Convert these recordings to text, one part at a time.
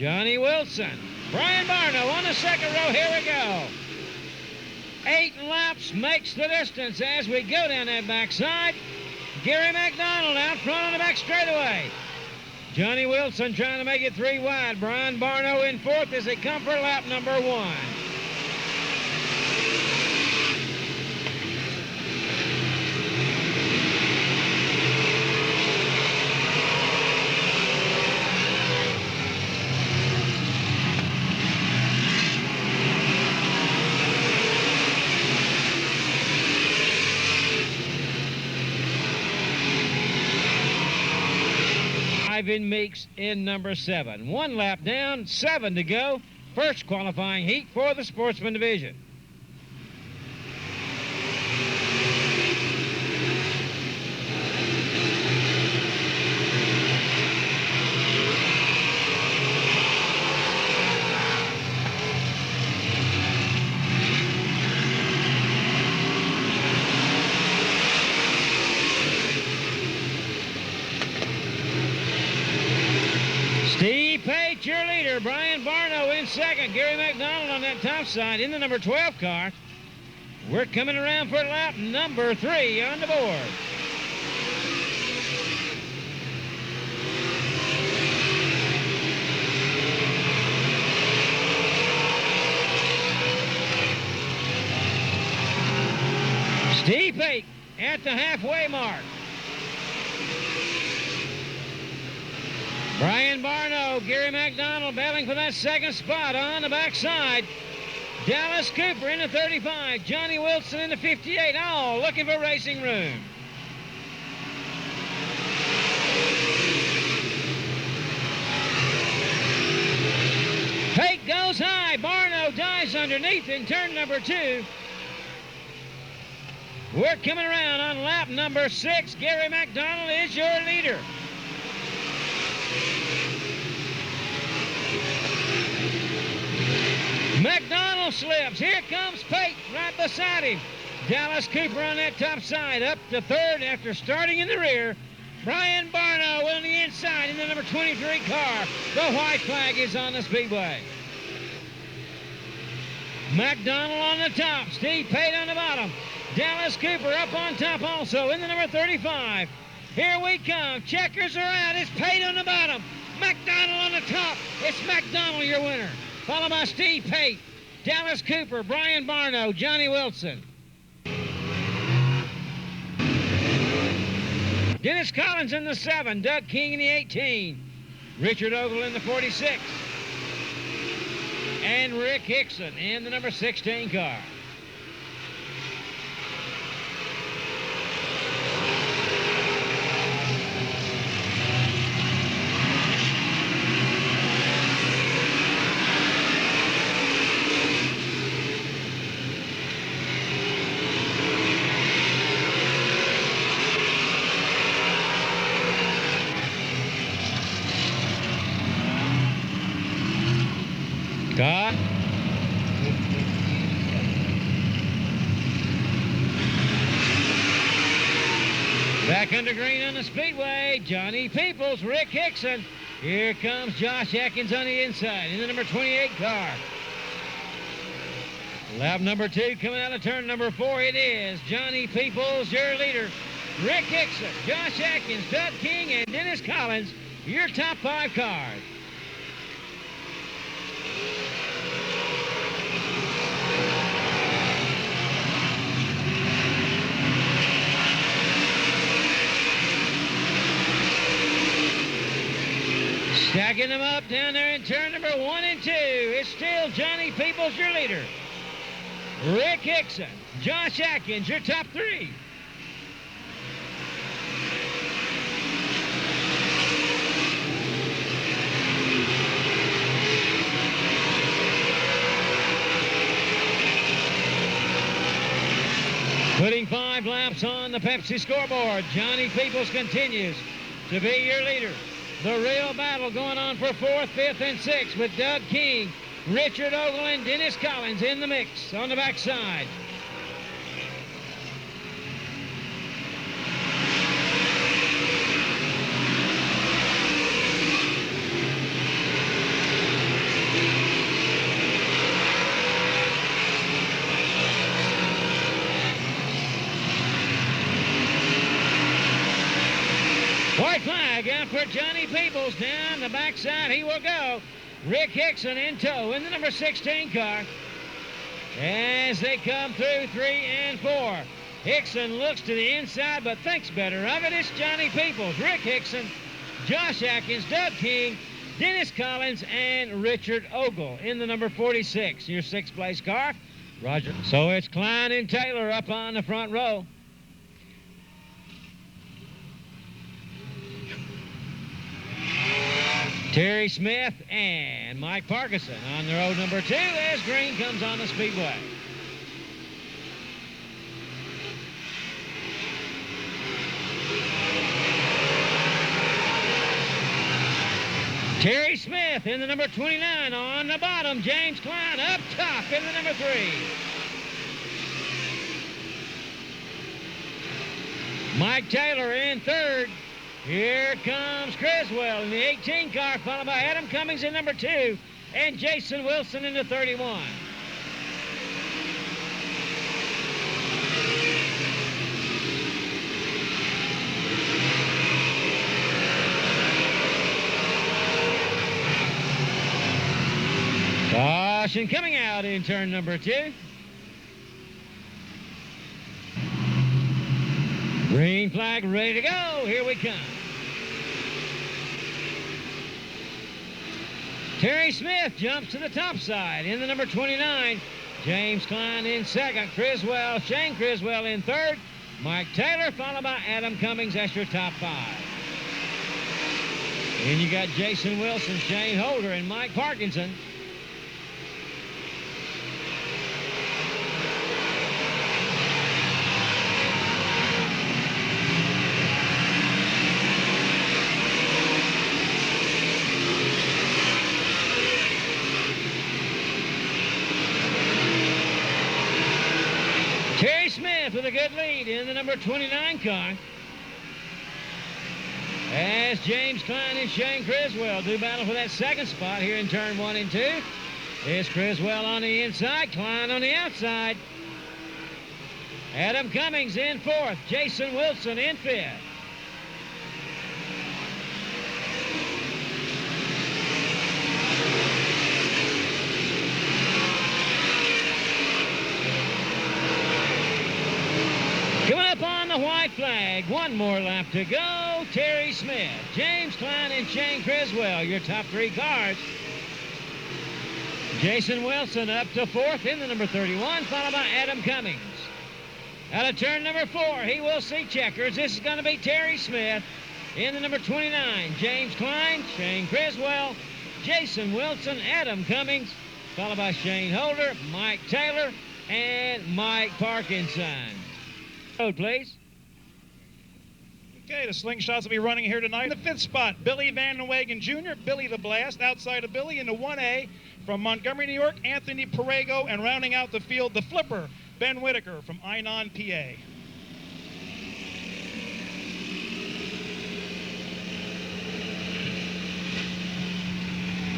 Johnny Wilson. Brian Barno on the second row. Here we go. 8 laps makes the distance as we go down that backside. Gary McDonald out front on the back straightaway. Johnny Wilson trying to make it 3 wide. Brian Barno in 4th as they come for lap number 1. Ivan Meeks in number 7. 1 lap down, 7 to go. First qualifying heat for the Sportsman Division. Your leader, Brian Barno in second. Gary McDonald on that top side in the number 12 car. We're coming around for lap number 3 on the board. Steve Pate at the halfway mark. Brian Barno, Gary McDonald battling for that second spot on the backside. Dallas Cooper in the 35. Johnny Wilson in the 58. All looking for racing room. Pate goes high. Barno dives underneath in turn number 2. We're coming around on lap number 6. Gary McDonald is your leader. McDonald slips. Here comes Pate right beside him. Dallas Cooper on that top side up to 3rd after starting in the rear. Brian Barno on the inside in the number 23 car. The white flag is on the speedway. McDonald on the top. Steve Pate on the bottom. Dallas Cooper up on top also in the number 35. Here we come. Checkers are out. It's Pate on the bottom. McDonald on the top. It's McDonald your winner. Followed by Steve Pate, Dallas Cooper, Brian Barno, Johnny Wilson. Dennis Collins in the 7, Doug King in the 18, Richard Ogle in the 46, and Rick Hickson in the number 16 car. God. Back under green on the speedway, Johnny Peoples, Rick Hickson. Here comes Josh Atkins on the inside in the number 28 car. Lap number 2 coming out of turn number 4. It is Johnny Peoples, your leader. Rick Hickson, Josh Atkins, Doug King, and Dennis Collins, your top 5 cars. Stacking them up down there in turn number 1 and 2. It's still Johnny Peoples, your leader. Rick Hickson, Josh Atkins, your top 3. Putting 5 laps on the Pepsi scoreboard, Johnny Peoples continues to be your leader. The real battle going on for 4th, 5th, and 6th with Doug King, Richard Ogle, and Dennis Collins in the mix on the backside. Johnny Peoples down the backside. He will go. Rick Hickson in tow in the number 16 car as they come through 3 and 4. Hickson looks to the inside but thinks better of it. It's Johnny Peoples, Rick Hickson, Josh Atkins, Doug King, Dennis Collins, and Richard Ogle in the number 46. Your 6th place car, Roger. So it's Klein and Taylor up on the front row. Terry Smith and Mike Parkinson on the road number 2 as Green comes on the speedway. Terry Smith in the number 29 on the bottom. James Klein up top in the number 3. Mike Taylor in 3rd. Here comes Criswell in the 18 car, followed by Adam Cummings in number 2 and Jason Wilson in the 31. Caution coming out in turn number 2. Green flag ready to go. Here we come. Terry Smith jumps to the top side in the number 29. James Klein in 2nd. Shane Criswell in 3rd. Mike Taylor followed by Adam Cummings. That's your top 5. And you got Jason Wilson, Shane Holder, and Mike Parkinson. With a good lead in the number 29 car as James Klein and Shane Criswell do battle for that 2nd spot here in turn 1 and 2. It's Criswell on the inside, Klein on the outside. Adam Cummings in 4th, Jason Wilson in 5th. Coming up on the white flag, one more lap to go. Terry Smith, James Klein, and Shane Criswell, your top 3 cars. Jason Wilson up to 4th in the number 31, followed by Adam Cummings. Out of turn number 4, he will see checkers. This is going to be Terry Smith in the number 29. James Klein, Shane Criswell, Jason Wilson, Adam Cummings, followed by Shane Holder, Mike Taylor, and Mike Parkinson. Road, please. Okay, the Slingshots will be running here tonight. In the 5th spot, Billy Van Wagen Jr., Billy the Blast. Outside of Billy in the 1A from Montgomery, New York, Anthony Perego. And rounding out the field, the Flipper, Ben Whitaker from Einon, PA.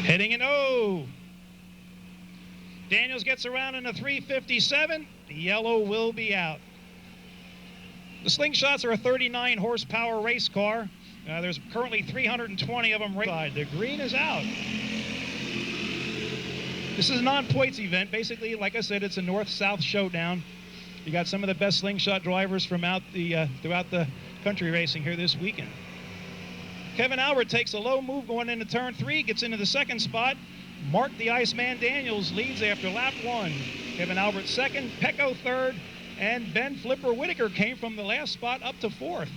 Heading in O. Daniels gets around in a 357. The yellow will be out. The Slingshots are a 39 horsepower race car. There's currently 320 of them. The green is out. This is a non-points event. Basically, like I said, it's a north-south showdown. You got some of the best slingshot drivers from throughout the country racing here this weekend. Kevin Albert takes a low move going into turn 3, gets into the 2nd spot. Mark the Iceman Daniels leads after lap 1. Kevin Albert 2nd, Pecco 3rd, and Ben Flipper Whitaker came from the last spot up to 4th.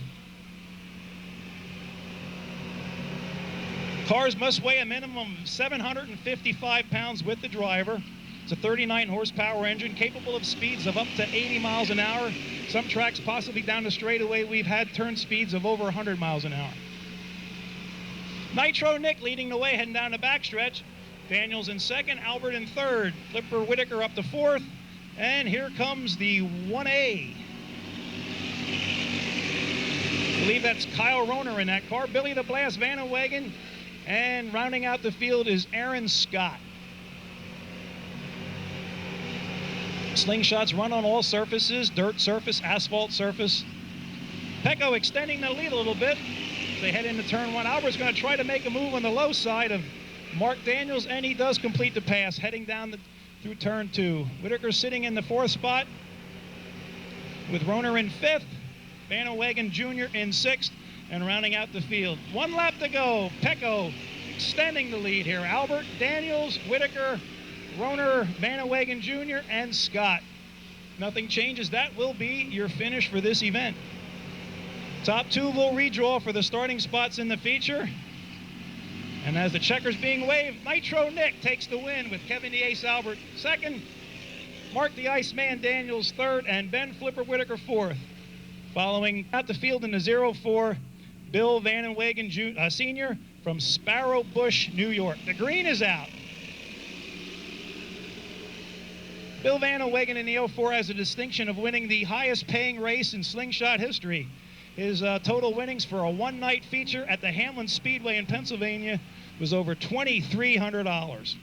Cars must weigh a minimum of 755 pounds with the driver. It's a 39 horsepower engine capable of speeds of up to 80 miles an hour. Some tracks, possibly down the straightaway, we've had turn speeds of over 100 miles an hour. Nitro Nick leading the way, heading down the backstretch. Daniels in 2nd, Albert in 3rd, Flipper Whitaker up to 4th. And here comes the 1A. I believe that's Kyle Roner in that car. Billy the Blast Van Wagen. And rounding out the field is Aaron Scott. Slingshots run on all surfaces, dirt surface, asphalt surface. Pecco extending the lead a little bit. They head into turn one. Albert's going to try to make a move on the low side of Mark Daniels, and he does complete the pass, heading down through turn two. Whitaker sitting in the fourth spot with Roner in fifth, Van Wegen Jr. in sixth, and rounding out the field. 1 lap to go. Pecco extending the lead here. Albert, Daniels, Whitaker, Roner, Van Wegen Jr., and Scott. Nothing changes. That will be your finish for this event. Top two will redraw for the starting spots in the feature. And as the checker's being waved, Nitro Nick takes the win with Kevin the Ace Albert second, Mark the Iceman Daniels third, and Ben Flipper Whitaker fourth. Following out the field in the 04, Bill Van Wegen Sr. from Sparrow Bush, New York. The green is out. Bill Van Wegen in the 04 has the distinction of winning the highest paying race in slingshot history. His total winnings for a one-night feature at the Hamlin Speedway in Pennsylvania was over $2,300.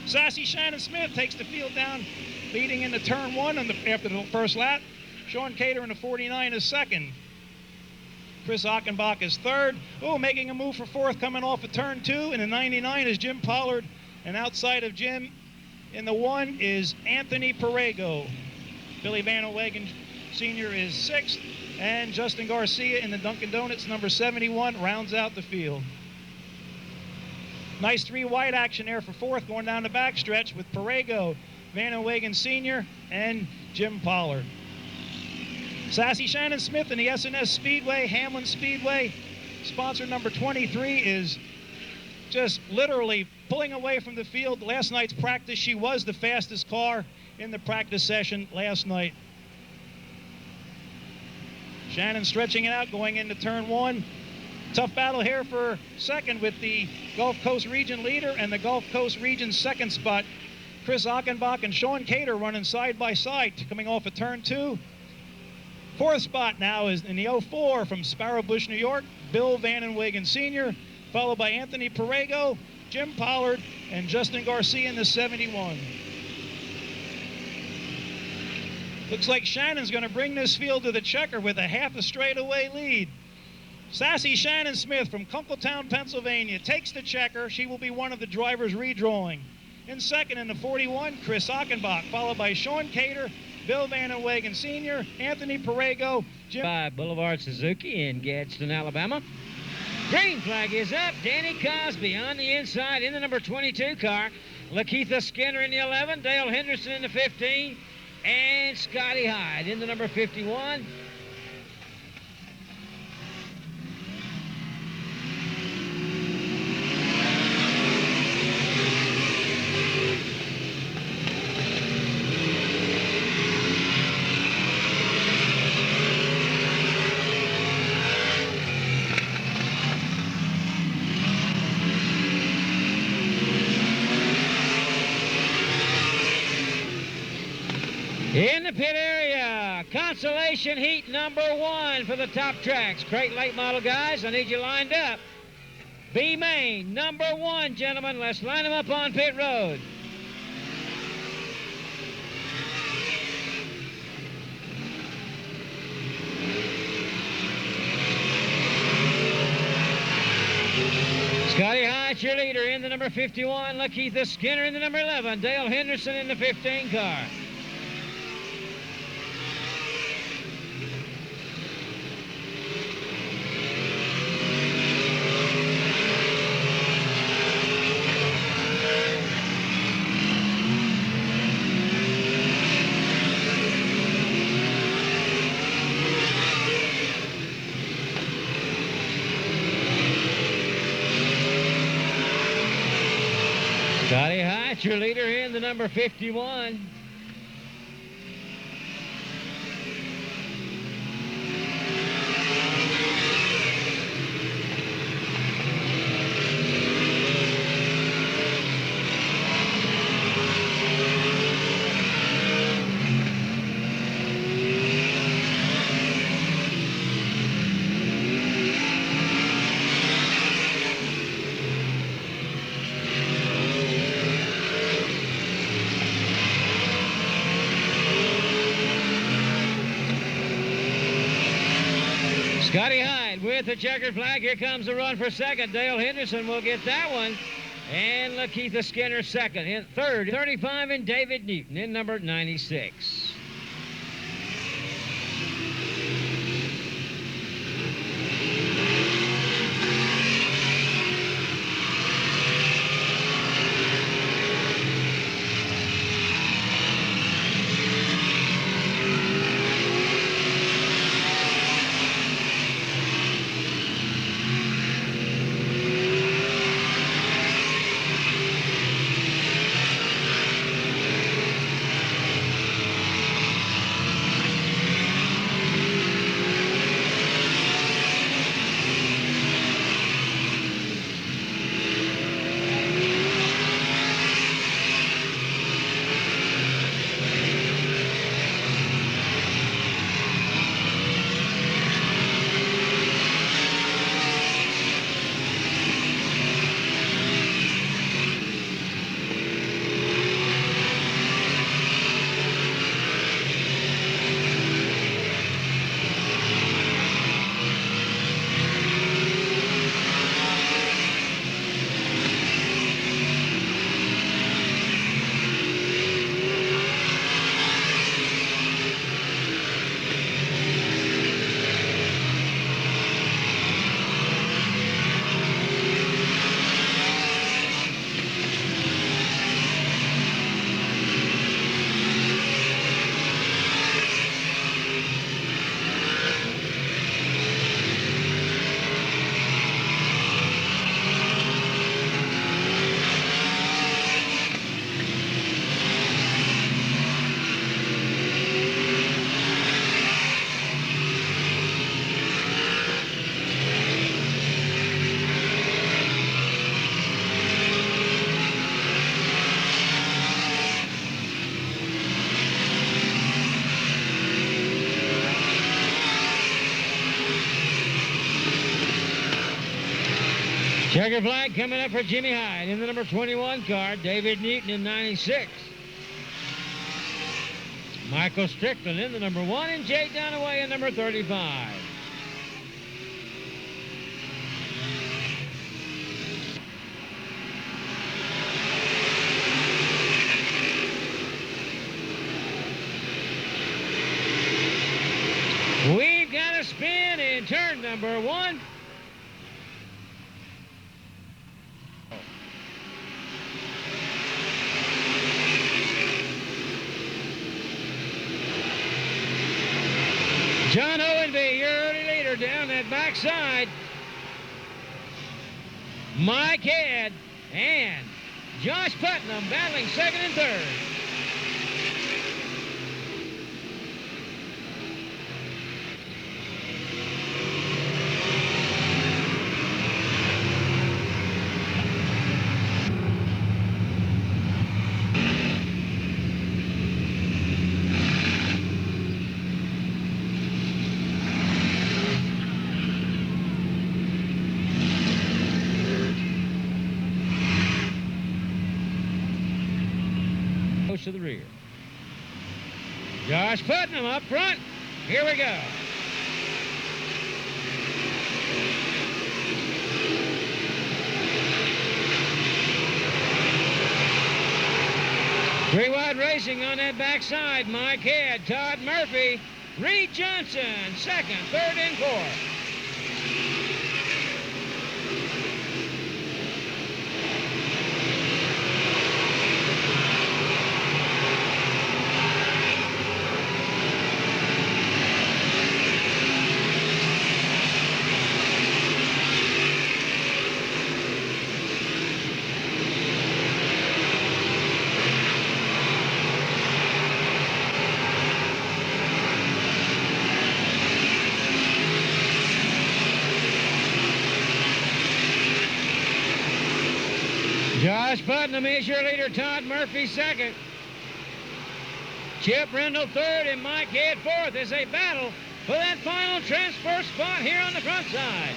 Sassy Shannon Smith takes the field down, leading into turn one after the first lap. Sean Cater in the 49 is second. Chris Achenbach is third. Oh, making a move for fourth coming off of turn two. In the 99 is Jim Pollard. And outside of Jim in the one is Anthony Perego. Billy Van Wegen Sr. is sixth. And Justin Garcia in the Dunkin' Donuts, number 71, rounds out the field. Nice three-wide action there for fourth, going down the backstretch with Perego, Van Wegen Sr., and Jim Pollard. Sassy Shannon Smith in the S&S Speedway, Hamlin Speedway. Sponsor number 23 is just literally pulling away from the field. Last night's practice, she was the fastest car in the practice session last night. Shannon stretching it out, going into turn one. Tough battle here for second with the Gulf Coast Region leader and the Gulf Coast Region second spot. Chris Achenbach and Sean Cater running side by side, coming off of turn two. Fourth spot now is in the 04 from Sparrow Bush, New York, Bill Van Wegen Sr., followed by Anthony Perego, Jim Pollard, and Justin Garcia in the 71. Looks like Shannon's going to bring this field to the checker with a half a straightaway lead. Sassy Shannon Smith from Kunkletown, Pennsylvania, takes the checker. She will be one of the drivers redrawing. In second in the 41, Chris Achenbach, followed by Sean Cater, Bill Van Wegen Sr., Anthony Perego, Jim... By Boulevard Suzuki in Gadsden, Alabama. Green flag is up. Danny Cosby on the inside in the number 22 car. Lakeitha Skinner in the 11, Dale Henderson in the 15, and Scotty Hyde in the number 51. In the pit area, consolation heat number one for the top tracks. Crate late model guys, I need you lined up. B main, number one, gentlemen. Let's line them up on pit road. Scotty Hyde, your leader, in the number 51. Lakeitha Skinner in the number 11. Dale Henderson in the 15 car. Scotty Hyde, your leader in the number 51. with the checkered flag. Here comes the run for second. Dale Henderson will get that one. And Lakeitha Skinner second. In third, 35, and David Newton in number 96. Checker flag coming up for Jimmy Hyde in the number 21 car. David Newton in 96. Michael Strickland in the number 1, and Jay Dunaway in number 35. We've got a spin in turn number 1. John Owenby, your early leader down that backside. Mike Head and Josh Putnam battling second and third. To the rear. Josh Putnam up front. Here we go. Three wide racing on that backside. Mike Head, Todd Murphy, Reed Johnson, second, third, and fourth. Josh Putnam is your leader. Todd Murphy second. Chip Brindle third, and Mike Head fourth as they battle for that final transfer spot here on the front side.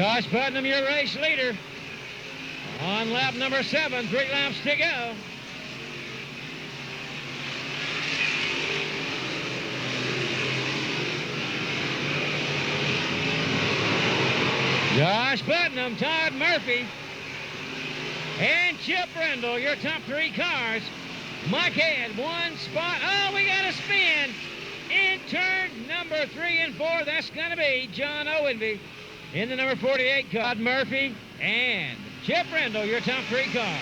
Josh Putnam, your race leader. On lap number 7, 3 laps to go. Josh Putnam, Todd Murphy, and Chip Brindle, your top 3 cars. Mike Head, 1 spot. Oh, we got a spin in turn number 3 and 4. That's going to be John Owenby in the number 48 car. Todd Murphy and Chip Brindle, your top 3 cars.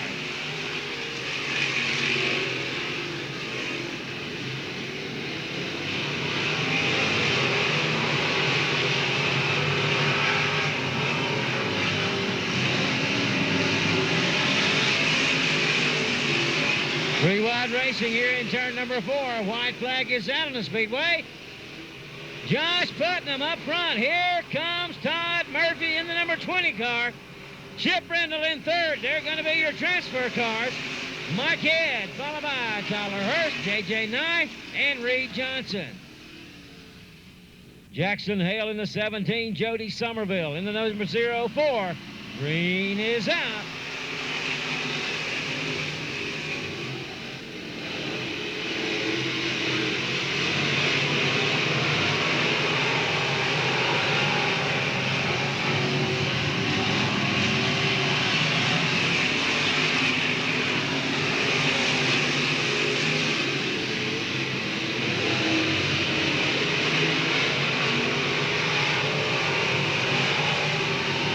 Three wide racing here in turn number 4. White flag is out on the speedway. Josh Putnam up front. Here comes Todd Murphy in the number 20 car. Chip Brindle in third. They're going to be your transfer cars. Mike Head, followed by Tyler Hurst, J.J. Nye, and Reed Johnson. Jackson Hale in the 17. Jody Somerville in the number 04. Green is out.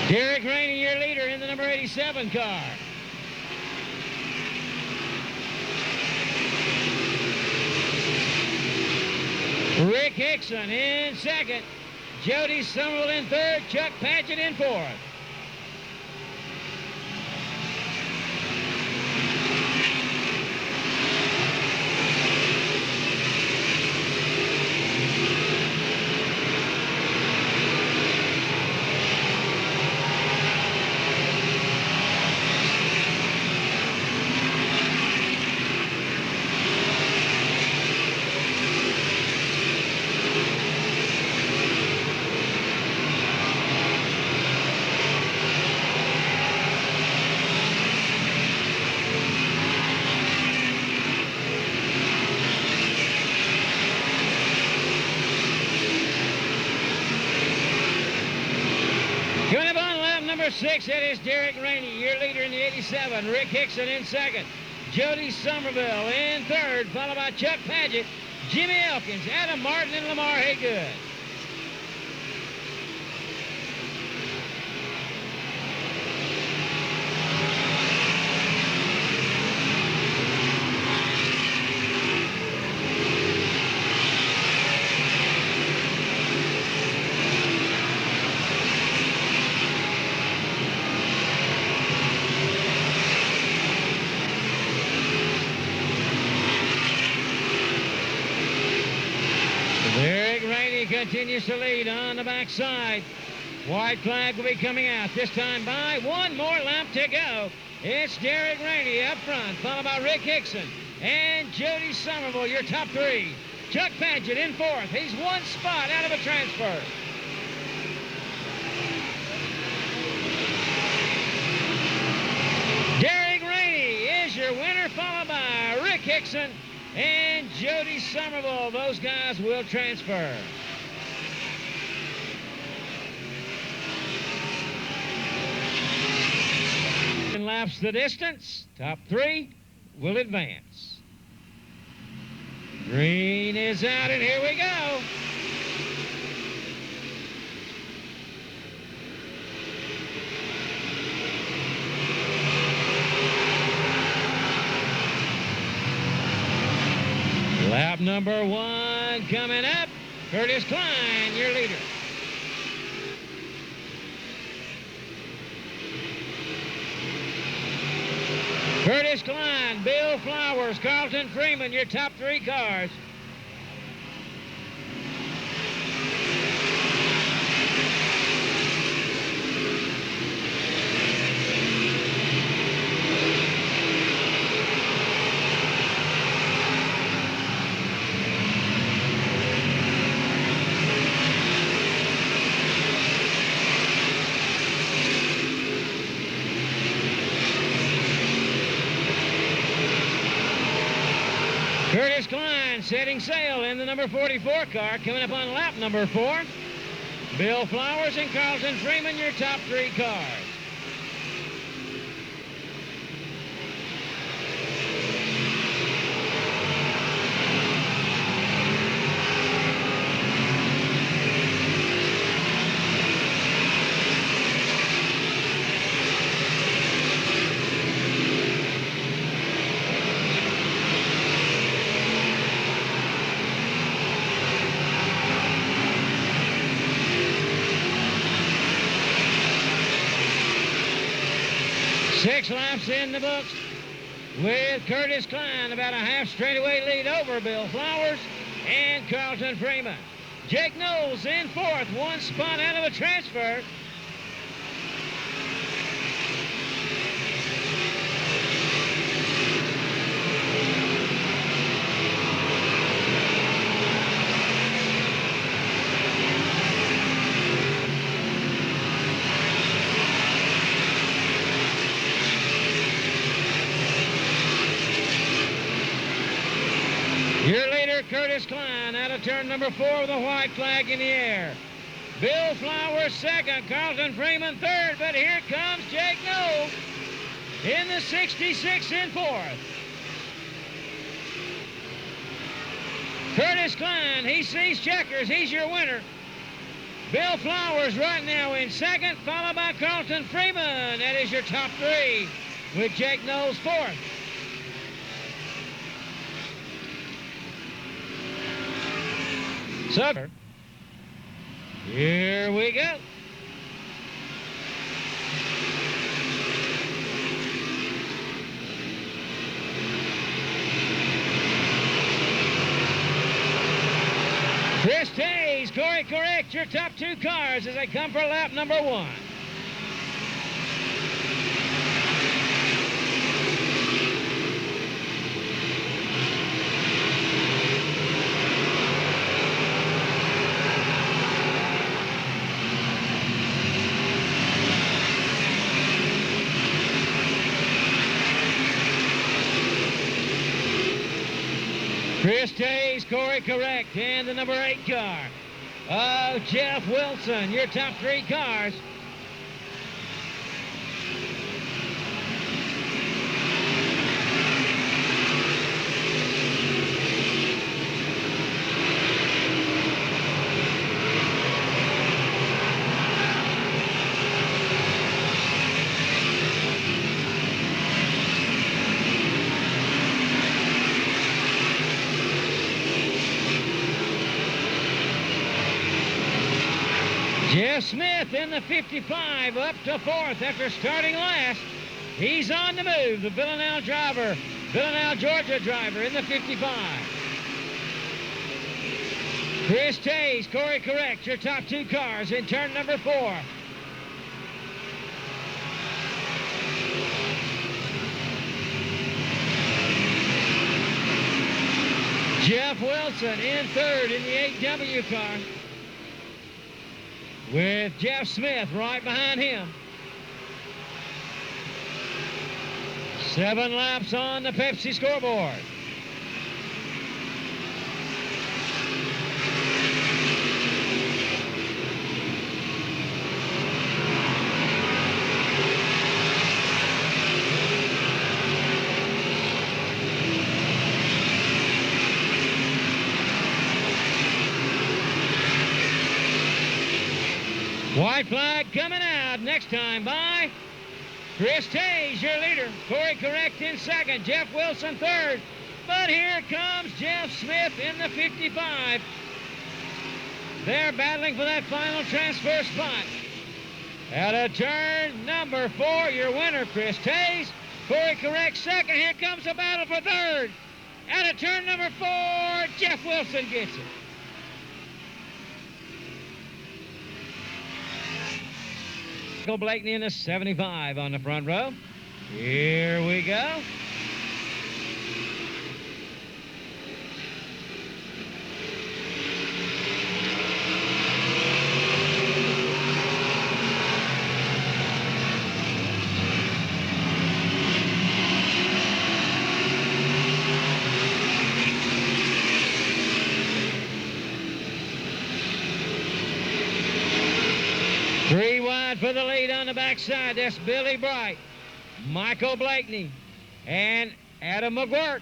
Derek Rainey, your leader in the number 87 car. Rick Hickson in second. Jody Somerville in third. Chuck Padgett in fourth. Coming up on lap number 6, it is Derek Rainey, your leader in the 87. Rick Hickson in second. Jody Somerville in third, followed by Chuck Padgett, Jimmy Elkins, Adam Martin, and Lamar Haygood. Derek Rainey continues to lead on the backside. White flag will be coming out, this time by 1 more lap to go. It's Derek Rainey up front, followed by Rick Hickson and Jody Somerville, your top 3. Chuck Padgett in fourth. He's 1 spot out of a transfer. Derek Rainey is your winner, followed by Rick Hickson and Jody Somerville. Those guys will transfer. And laps the distance. Top 3 will advance. Green is out, and here we go. Lap number 1 coming up. Curtis Klein, your leader. Curtis Klein, Bill Flowers, Carlton Freeman, your top 3 cars. Curtis Klein setting sail in the number 44 car, coming up on lap number 4. Bill Flowers and Carlton Freeman, your top 3 cars. Six laps in the books with Curtis Klein about a half straightaway lead over Bill Flowers and Carlton Freeman. Jake Knowles in 4th, 1 spot out of a transfer. Your leader, Curtis Klein, out of turn number 4 with a white flag in the air. Bill Flowers 2nd, Carlton Freeman 3rd, but here comes Jake Knowles in the 66 in 4th. Curtis Klein, he sees checkers, he's your winner. Bill Flowers right now in 2nd, followed by Carlton Freeman. That is your top 3 with Jake Knowles 4th. So, here we go. Chris Tays, Corey Correct, your top 2 cars as they come for lap number 1. Chris Tays, Corey Correct, and the number 8 car of Jeff Wilson, your top 3 cars. Jeff Smith in the 55 up to 4th after starting last. He's on the move, the Villanelle driver, Villanelle, Georgia driver in the 55. Chris Tays, Corey Correct, your top 2 cars in turn number 4. Jeff Wilson in 3rd in the 8W car, with Jeff Smith right behind him. 7 laps on the Pepsi scoreboard. White flag coming out. Next time by Chris Tays, your leader. Corey Correct in 2nd. Jeff Wilson 3rd. But here comes Jeff Smith in the 55. They're battling for that final transfer spot. Out of turn number 4, your winner, Chris Tays. Corey Correct 2nd. Here comes the battle for 3rd. Out of turn number 4, Jeff Wilson gets it. Michael Blakeney in the 75 on the front row. Here we go. for the lead on the backside. That's Billy Bright, Michael Blakeney, and Adam McGuirk.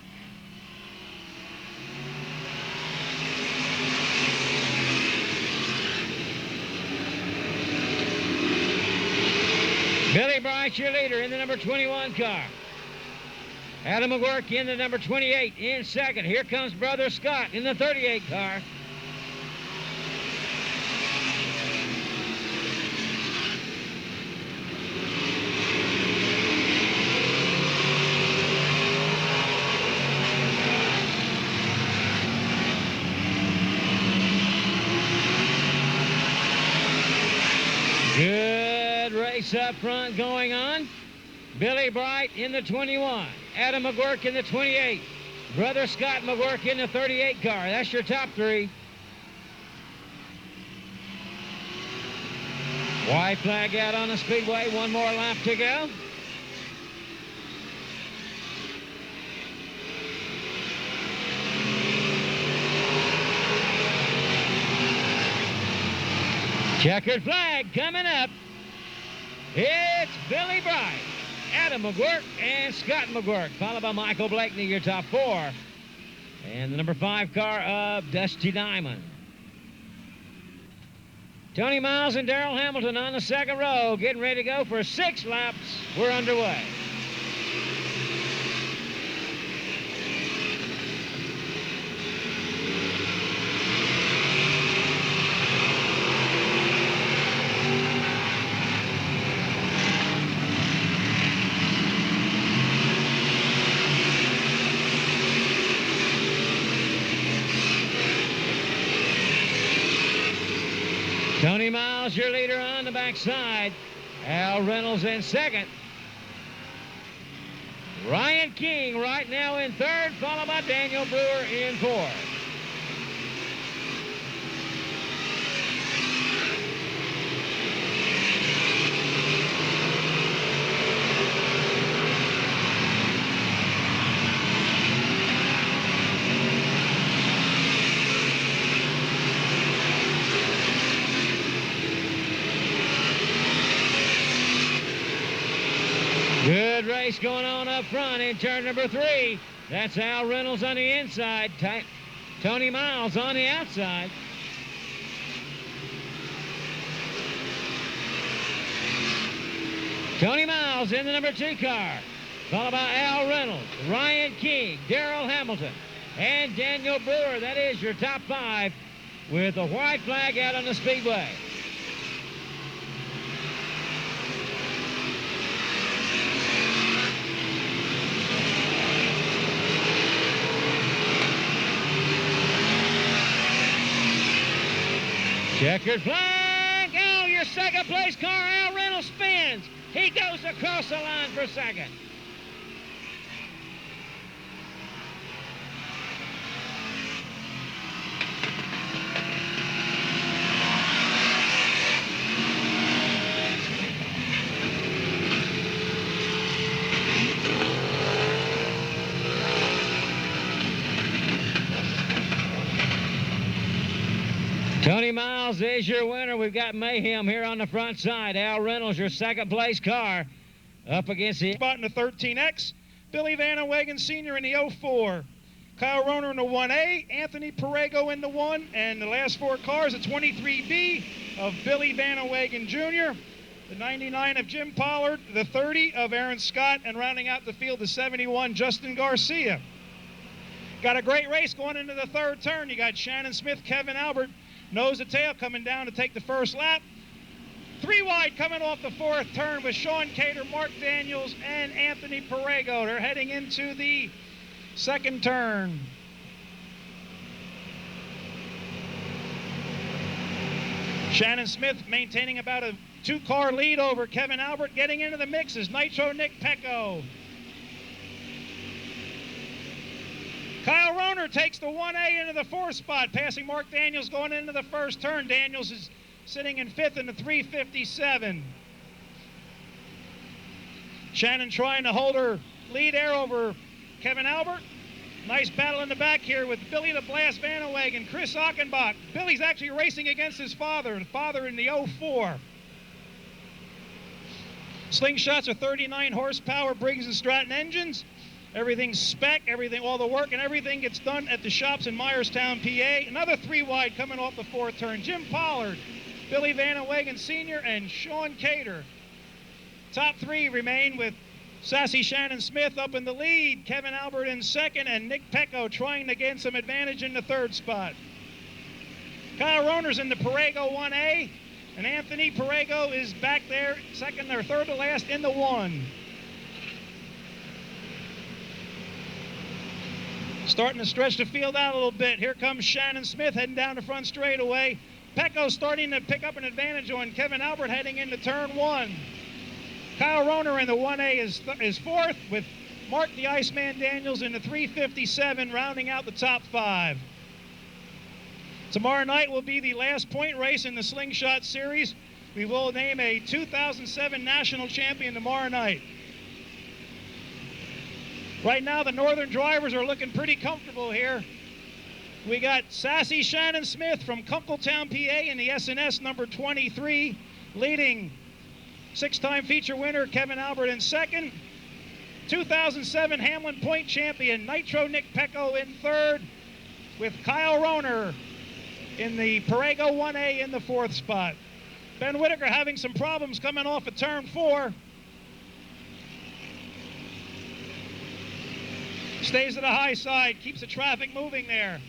Billy Bright, your leader, in the number 21 car. Adam McGuirk in the number 28 in second. Here comes Brother Scott in the 38 car. Good race up front going on. Billy Bright in the 21. Adam McGuirk in the 28. Brother Scott McGuirk in the 38 car. That's your top three. White flag out on the speedway. One more lap to go. Checkered flag coming up. It's Billy Bright, Adam McGuirk, and Scott McGuirk, followed by Michael Blakeney, your top four. And the number 5 car of Dusty Diamond. Tony Miles and Darrell Hamilton on the second row, getting ready to go for 6 laps. We're underway. Tony Miles, your leader on the backside. Al Reynolds in second. Ryan King right now in third, followed by Daniel Brewer in fourth. Good race going on up front in turn number 3. That's Al Reynolds on the inside. Tony Miles on the outside. Tony Miles in the number 2 car, followed by Al Reynolds, Ryan King, Darrell Hamilton, and Daniel Brewer. That is your top 5 with the white flag out on the speedway. Checkered flag. Oh, your second place car, Al Reynolds, spins. He goes across the line for second. Tony Miles is your winner. We've got mayhem here on the front side. Al Reynolds, your second place car, up against the spot in the 13X. Billy Van Wegen Sr. in the 04. Kyle Roner in the 1A. Anthony Perego in the 1. And the last 4 cars, the 23B of Billy Van Wegen Jr., the 99 of Jim Pollard, the 30 of Aaron Scott, and rounding out the field, the 71, Justin Garcia. Got a great race going into the 3rd turn. You got Shannon Smith, Kevin Albert, nose to tail coming down to take the first lap. 3 wide coming off the 4th turn with Sean Cater, Mark Daniels, and Anthony Perego. They're heading into the 2nd turn. Shannon Smith maintaining about a 2-car lead over Kevin Albert. Getting into the mix is Nitro Nick Pecco. Kyle Roner takes the 1A into the 4th spot, passing Mark Daniels going into the 1st turn. Daniels is sitting in 5th in the 357. Shannon trying to hold her lead there over Kevin Albert. Nice battle in the back here with Billy the Blast Van Wegen, Chris Achenbach. Billy's actually racing against his father in the 04. Slingshots are 39 horsepower Briggs & Stratton engines. Everything's spec, all the work and everything gets done at the shops in Myerstown, PA. Another 3 wide coming off the 4th turn. Jim Pollard, Billy Van Wegen Sr., and Sean Cater. Top 3 remain with Sassy Shannon Smith up in the lead, Kevin Albert in 2nd, and Nick Pecco trying to gain some advantage in the 3rd spot. Kyle Roner's in the Perego 1A, and Anthony Perego is back there, 2nd or 3rd to last in the 1. Starting to stretch the field out a little bit. Here comes Shannon Smith heading down the front straightaway. Pecco starting to pick up an advantage on Kevin Albert heading into turn 1. Kyle Roner in the 1A is 4th, with Mark the Iceman Daniels in the 357 rounding out the top 5. Tomorrow night will be the last point race in the Slingshot Series. We will name a 2007 national champion tomorrow night. Right now, the Northern drivers are looking pretty comfortable here. We got Sassy Shannon Smith from Kunkletown, PA in the SNS number 23, leading 6-time feature winner Kevin Albert in 2nd. 2007 Hamlin Point champion Nitro Nick Pecco in 3rd, with Kyle Roner in the Perego 1A in the 4th spot. Ben Whitaker having some problems coming off of turn 4. Stays to the high side, keeps the traffic moving there.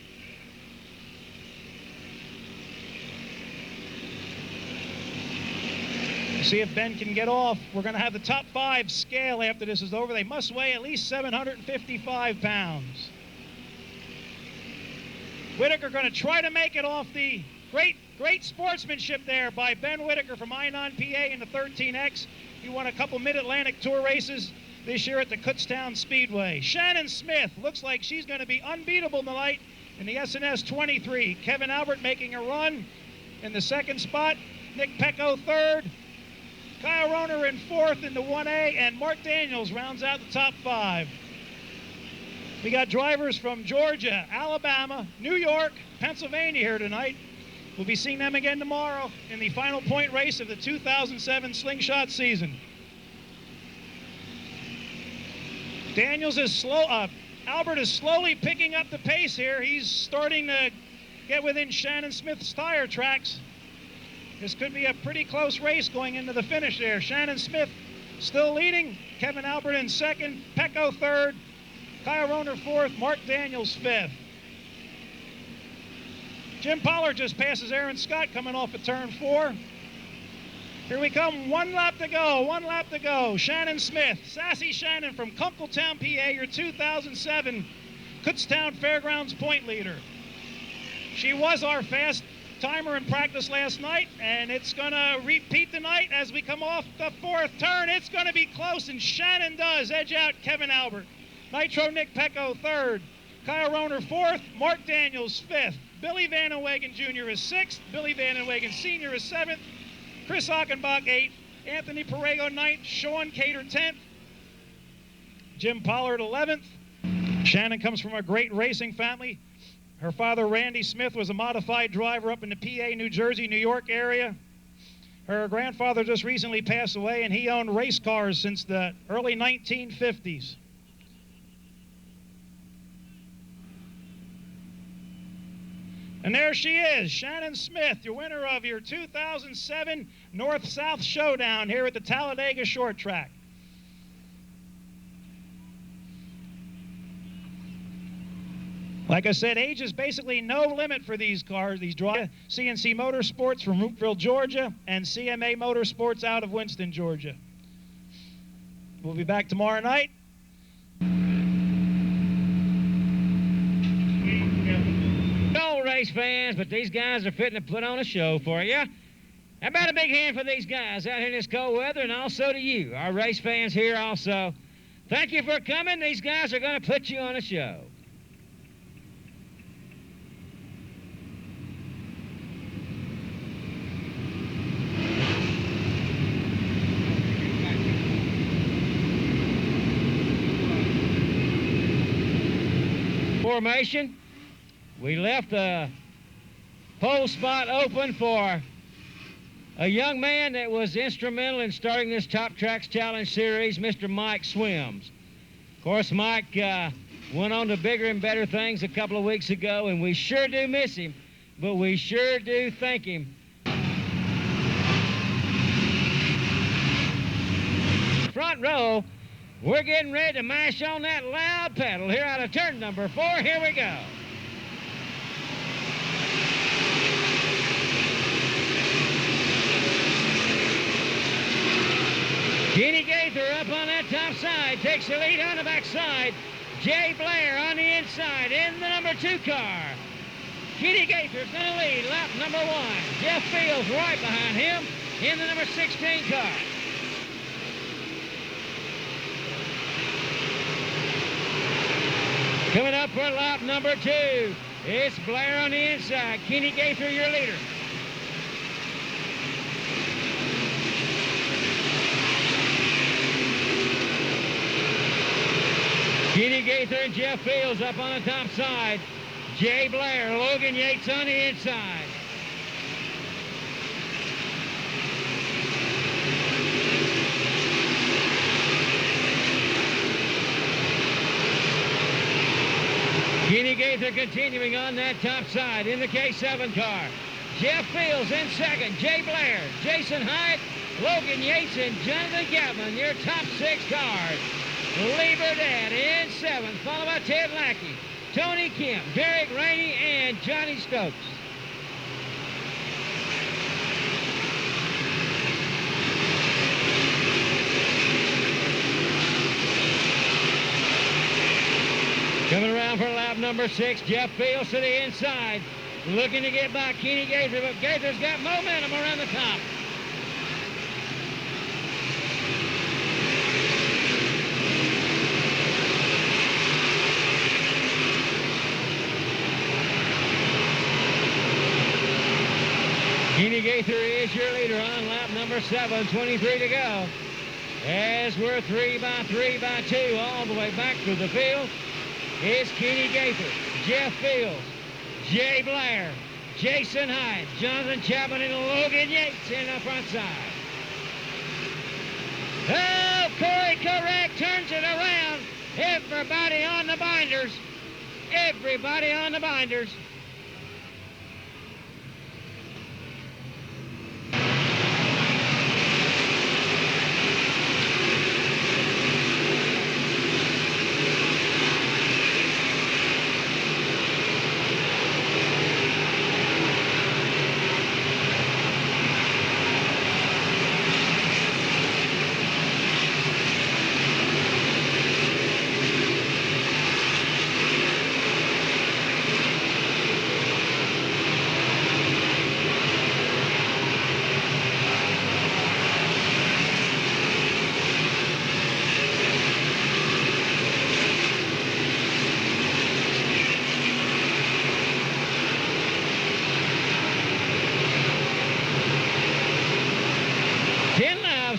See if Ben can get off. We're going to have the top 5 scale after this is over. They must weigh at least 755 pounds. Whitaker going to try to make it off the great sportsmanship there by Ben Whitaker from Inon, PA in the 13X. He won a couple Mid-Atlantic Tour races this year at the Kutztown Speedway. Shannon Smith looks like she's going to be unbeatable tonight in the SNS 23. Kevin Albert making a run in the 2nd spot. Nick Pecco 3rd. Kyle Roner in 4th in the 1A, and Mark Daniels rounds out the top 5. We got drivers from Georgia, Alabama, New York, Pennsylvania here tonight. We'll be seeing them again tomorrow in the final point race of the 2007 Slingshot season. Daniels is slow. Albert is slowly picking up the pace here. He's starting to get within Shannon Smith's tire tracks. This could be a pretty close race going into the finish there. Shannon Smith still leading. Kevin Albert in 2nd. Pecco 3rd. Kyle Roner 4th. Mark Daniels 5th. Jim Pollard just passes Aaron Scott coming off of turn 4. Here we come, 1 lap to go, 1 lap to go. Shannon Smith, Sassy Shannon from Kunkletown, PA, your 2007 Kutztown Fairgrounds point leader. She was our fast timer in practice last night, and it's going to repeat tonight as we come off the 4th turn. It's going to be close, and Shannon does edge out Kevin Albert. Nitro Nick Pecco 3rd, Kyle Roner 4th, Mark Daniels 5th, Billy Van Wegen Jr. is 6th, Billy Van Wegen Sr. is 7th, Chris Achenbach 8th, Anthony Perego 9th, Sean Cater 10th, Jim Pollard 11th. Shannon comes from a great racing family. Her father, Randy Smith, was a modified driver up in the PA, New Jersey, New York area. Her grandfather just recently passed away, and he owned race cars since the early 1950s. And there she is, Shannon Smith, your winner of your 2007 North-South Showdown here at the Talladega Short Track. Like I said, age is basically no limit for these cars. These drive CNC Motorsports from Roopville, Georgia, and CMA Motorsports out of Winston, Georgia. We'll be back tomorrow night. No race fans, but these guys are fitting to put on a show for you. How about a big hand for these guys out here in this cold weather, and also to you, our race fans here also. Thank you for coming. These guys are going to put you on a show. Formation. We left the pole spot open for a young man that was instrumental in starting this Top Tracks Challenge Series, Mr. Mike Swims. Of course, Mike went on to bigger and better things a couple of weeks ago, and we sure do miss him, but we sure do thank him. Front row, we're getting ready to mash on that loud pedal here out of turn number 4. Here we go. Kenny Gaither up on that top side, takes the lead on the backside. Jay Blair on the inside in the number 2 car. Kenny Gaither's going to lead lap number 1. Jeff Fields right behind him in the number 16 car. Coming up for lap number 2, it's Blair on the inside. Kenny Gaither, your leader. Kenny Gaither and Jeff Fields up on the top side. Jay Blair, Logan Yates on the inside. Kenny Gaither continuing on that top side in the K7 car. Jeff Fields in second. Jay Blair, Jason Hyatt, Logan Yates, and Jonathan Gavin, your top 6 cars. Lee Burdett in 7th, followed by Ted Lackey, Tony Kemp, Derek Rainey, and Johnny Stokes. Coming around for lap number 6, Jeff Fields to the inside, looking to get by Kenny Gaither, but Gaither's got momentum around the top. Kenny Gaither is your leader on lap number 7, 23 to go. As we're 3 by 3 by 2 all the way back through the field, it's Kenny Gaither, Jeff Fields, Jay Blair, Jason Hyatt, Jonathan Chapman, and Logan Yates in the front side. Oh, Corey Correct turns it around. Everybody on the binders. Everybody on the binders.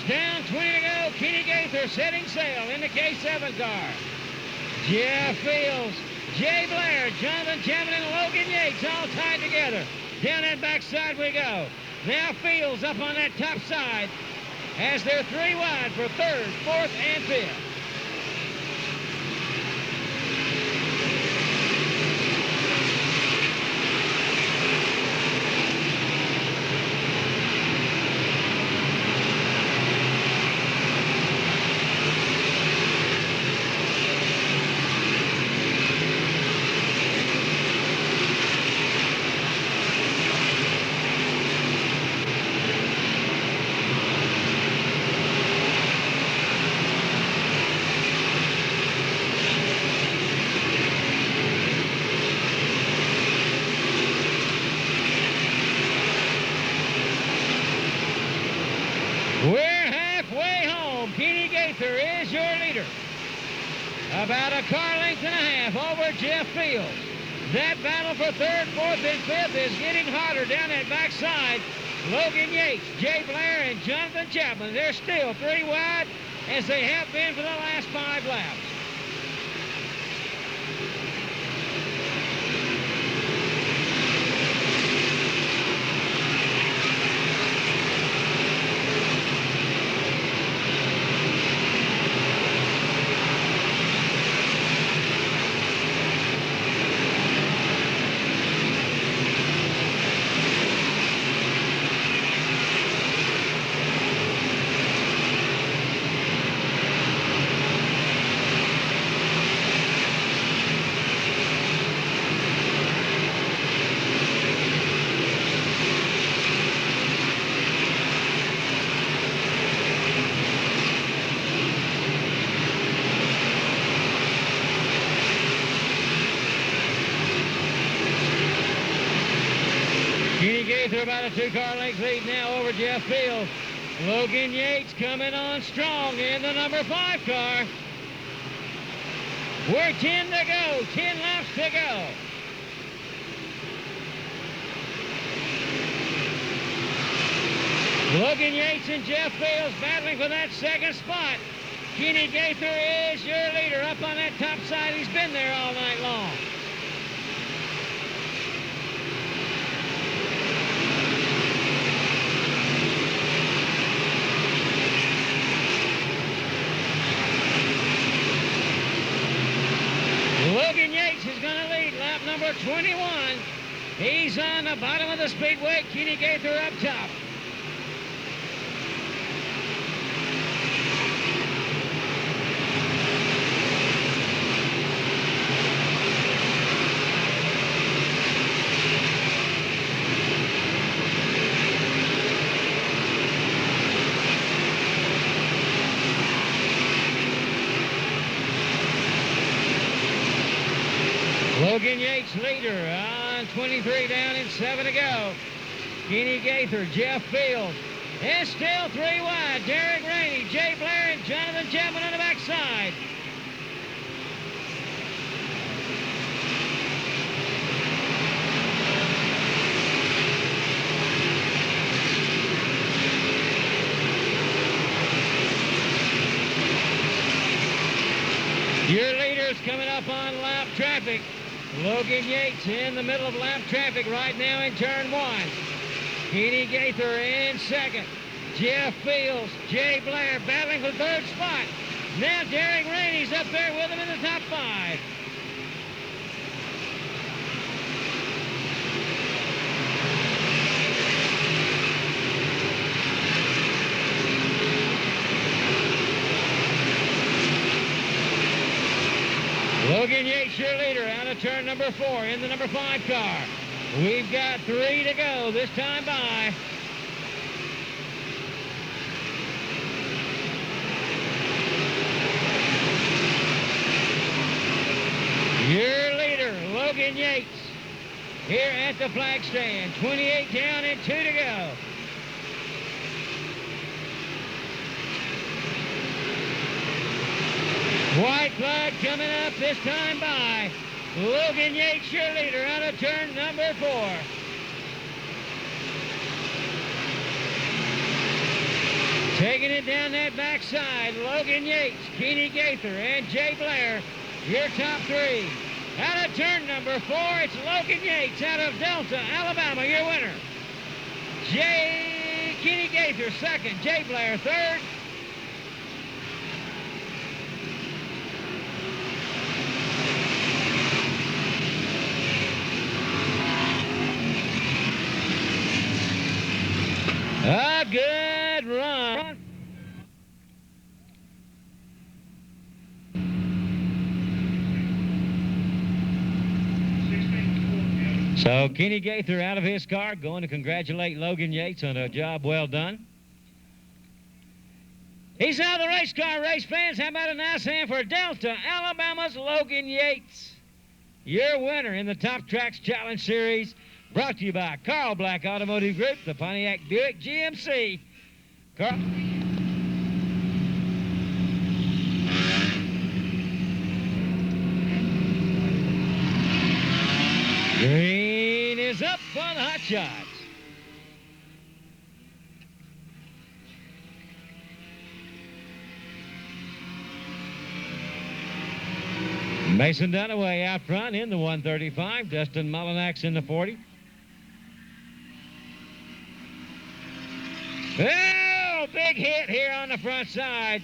Down 20 to go. Kenny Gaither setting sail in the K7 car. Jeff Fields, Jay Blair, Jonathan Chapman, and Logan Yates all tied together. Down that backside we go. Now Fields up on that top side as they're 3 wide for 3rd, 4th, and 5th. Is your leader. About a car length and a half over Jeff Fields. That battle for 3rd, 4th, and 5th is getting hotter down that backside. Logan Yates, Jay Blair, and Jonathan Chapman, they're still 3 wide as they have been for the last 5 laps. Gaither about a 2-car length lead now over Jeff Field. Logan Yates coming on strong in the number 5 car. We're 10 to go, 10 laps to go. Logan Yates and Jeff Fields battling for that second spot. Kenny Gaither is your leader up on that top side. He's been there all night long. Logan Yates is going to lead lap number 21. He's on the bottom of the speedway. Kenny Gaither up top. Logan Yates leader on 23 down and 7 to go. Kenny Gaither, Jeff Field. It's still 3 wide. Derek Rainey, Jay Blair, and Jonathan Chapman on the backside. Your leader's coming up on lap traffic. Logan Yates in the middle of lap traffic right now in turn 1. Kenny Gaither in second. Jeff Fields, Jay Blair battling for third spot. Now Derek Rainey's up there with him in the top 5. Logan Yates, your leader, out of turn number 4 in the number 5 car. We've got 3 to go this time by. Your leader, Logan Yates, here at the flag stand. 28 down and 2 to go. White flag coming up this time by. Logan Yates, your leader, out of turn number 4. Taking it down that backside, Logan Yates, Kenny Gaither, and Jay Blair, your top 3. Out of turn number 4, it's Logan Yates out of Delta, Alabama, your winner. Kenny Gaither second, Jay Blair third. A good run. So Kenny Gaither out of his car, going to congratulate Logan Yates on a job well done. He's out of the race car, race fans. How about a nice hand for Delta, Alabama's Logan Yates, your winner in the Top Tracks Challenge Series. Brought to you by Carl Black Automotive Group, the Pontiac Buick GMC. Carl. Green is up on the hot shots. Mason Dunaway out front in the 135. Dustin Mullinax in the 40. Oh, big hit here on the front side.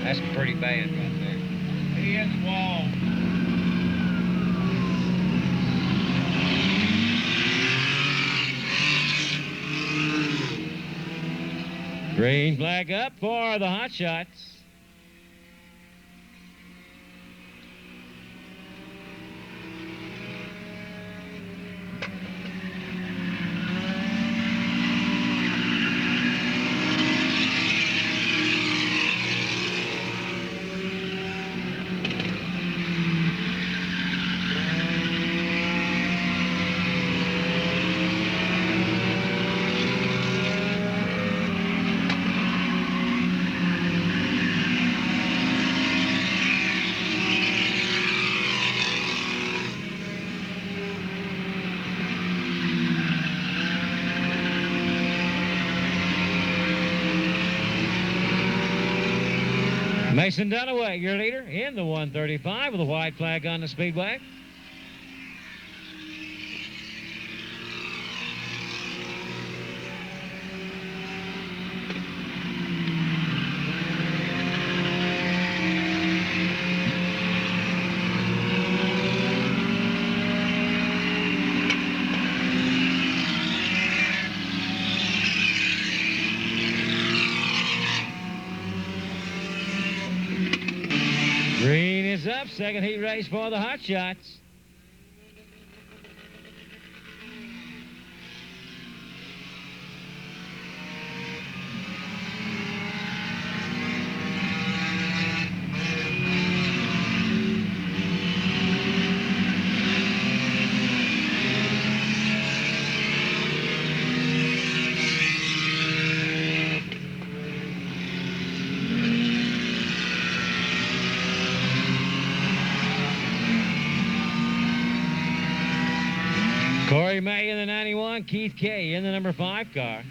That's pretty bad right there. He hit the wall. Green flag up for the hot shots. Mason Dunaway, your leader in the 135 with a white flag on the speedway. Green is up. Second heat race for the Hot Shots. Corey May in the 91, Keith Kay in the number 5 car.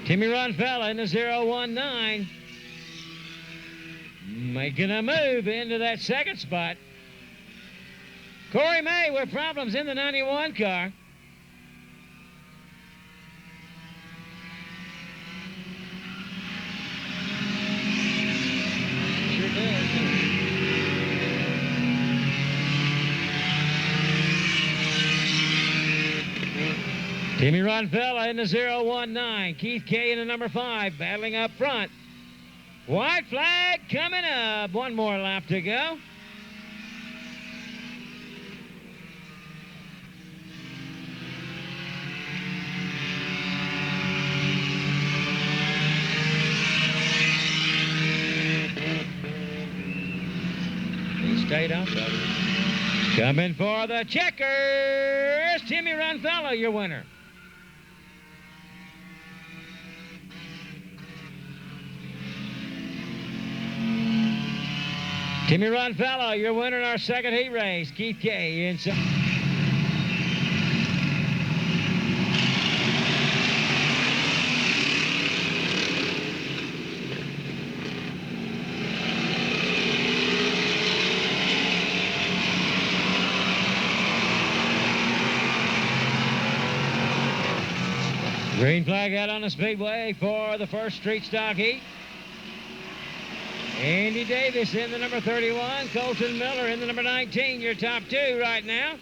Timmy Ronfella in the 019. Making a move into that second spot. Corey May with problems in the 91 car. Sure does. Timmy Ronfella in the 019. Keith Kay in the number 5, battling up front. White flag coming up. One more lap to go. He stayed out there. Coming for the checkers, Timmy Ronfella, your winner. Timmy Ronfella, your winner in our second heat race. Keith Kay in some. Green flag out on the speedway for the first street stock heat. Andy Davis in the number 31. Colton Miller in the number 19. Your top two right now.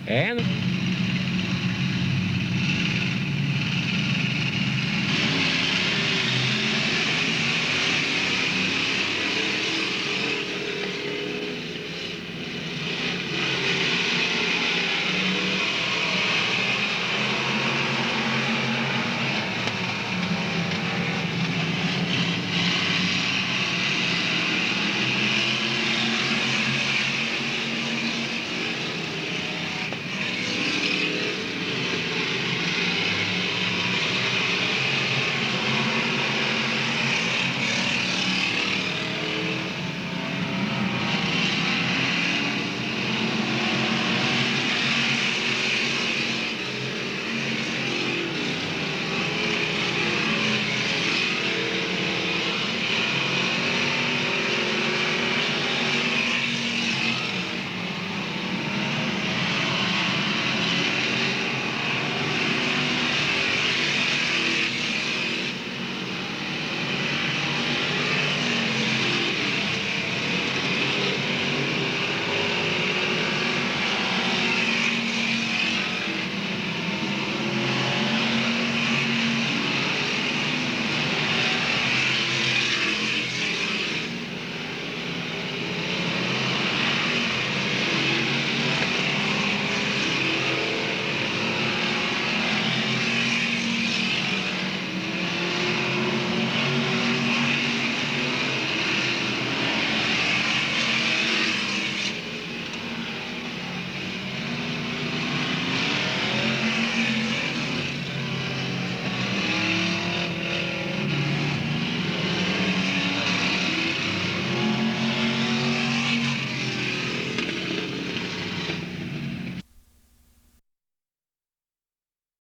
And